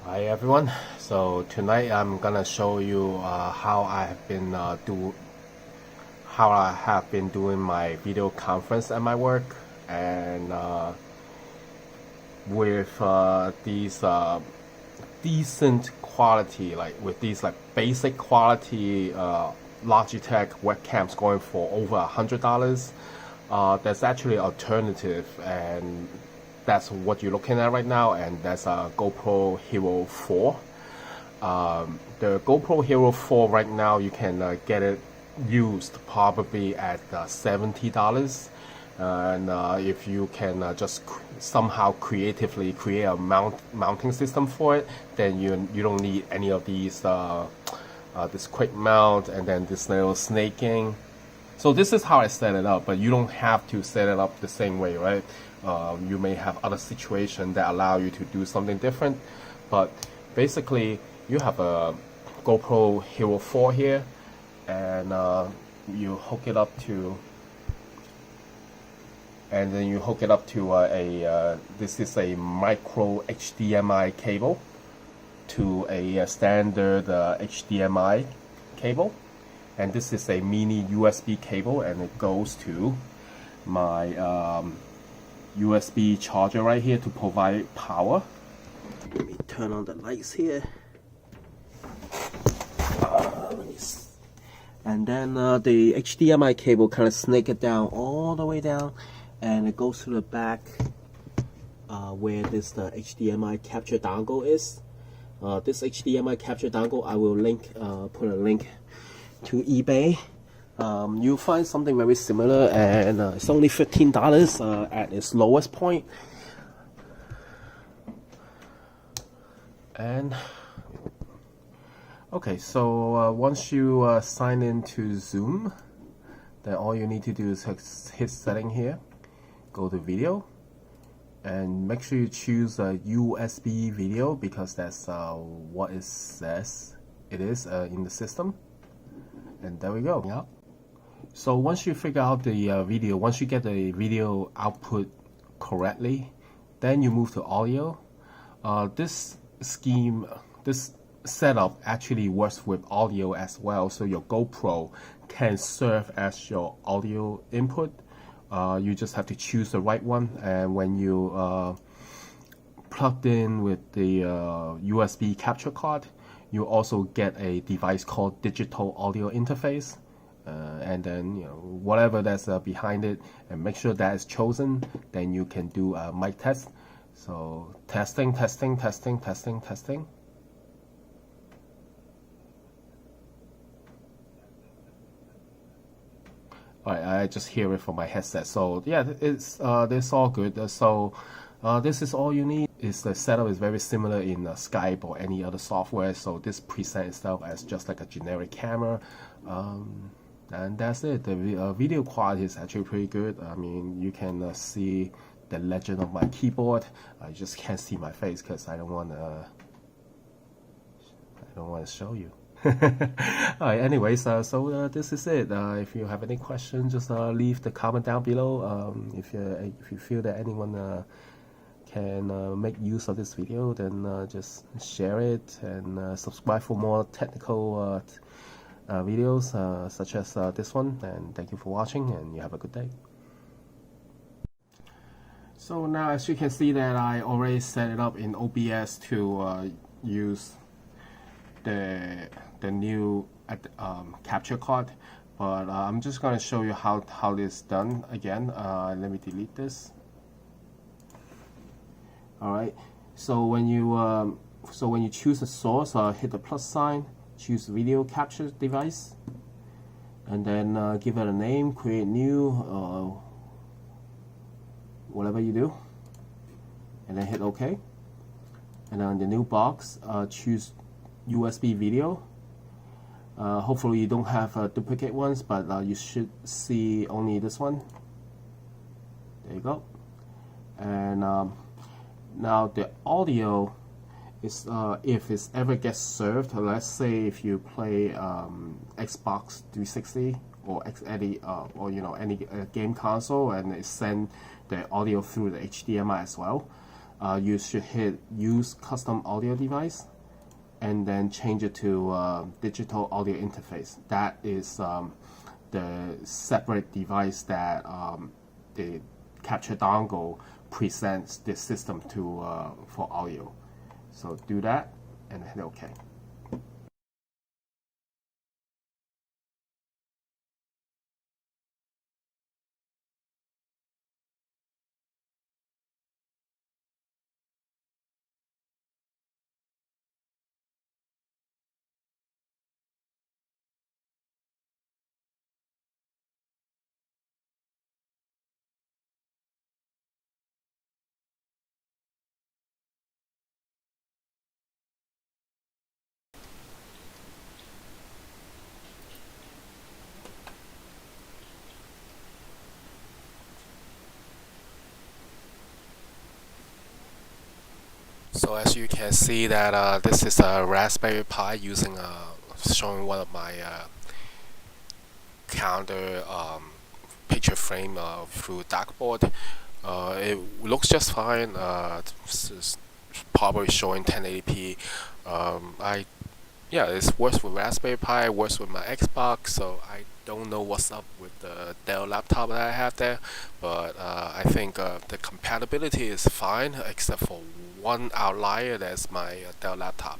Hi everyone. So tonight I'm gonna show you how I have been doing my video conference at my work, and with these decent quality, like with these like basic quality Logitech webcams going for over $100. There's actually alternative, and that's what you're looking at right now, and that's a GoPro Hero 4. The GoPro Hero 4 right now, you can get it used probably at $70. And if you can just somehow creatively create a mounting system for it, then you don't need any of these this quick mount and then this little snaking. So this is how I set it up, but you don't have to set it up the same way, right? You may have other situations that allow you to do something different, but basically you have a GoPro Hero 4 here, and you hook it up to, and then you hook it up to this is a micro HDMI cable to a standard HDMI cable, and this is a mini USB cable, and it goes to my USB charger right here to provide power. Let me turn on the lights here. And then the HDMI cable kind of snake it down all the way down, and it goes to the back where this the HDMI capture dongle is. This HDMI capture dongle, I will put a link to eBay. You'll find something very similar, and it's only $15 at its lowest point. And okay, so once you sign into Zoom, then all you need to do is hit setting here, go to video, and make sure you choose a USB video, because that's what it says it is in the system. And there we go. Yeah. So once you figure out the video, once you get the video output correctly, then you move to audio. This setup actually works with audio as well, so your GoPro can serve as your audio input. You just have to choose the right one, and when you plugged in with the USB capture card, you also get a device called digital audio interface, and then whatever that's behind it, and make sure that is chosen. Then you can do a mic test. So testing. Alright, I just hear it from my headset. So yeah, it's all good. So this is all you need. The setup is very similar in Skype or any other software. So this presents itself as just like a generic camera, and that's it. The video quality is actually pretty good. I mean, you can see the legend of my keyboard. I just can't see my face because I don't want to show you. Alright, anyways, so this is it. If you have any questions, just leave the comment down below. If you feel that anyone can make use of this video, then just share it, and subscribe for more technical videos such as this one. And thank you for watching, and you have a good day. So now, as you can see, that I already set it up in OBS to use the new capture card, but I'm just going to show you how this is done again. Let me delete this. Alright, so when you choose a source, hit the plus sign, choose video capture device, and then give it a name, create new, whatever you do, and then hit OK. And then the new box, choose USB video. Hopefully you don't have duplicate ones, but you should see only this one. There you go. And now the audio is if it ever gets served, let's say if you play Xbox 360 or any game console, and it send the audio through the HDMI as well. you should hit use custom audio device and then change it to digital audio interface. That is the separate device that the capture dongle presents the system to for audio. So do that and hit OK. So as you can see that this is a Raspberry Pi using showing one of my counter picture frame through dartboard. It looks just fine. This is probably showing 1080p. Yeah, it works with Raspberry Pi, works with my Xbox, so I don't know what's up with the Dell laptop that I have there, but I think the compatibility is fine, except for one outlier, that's my Dell laptop.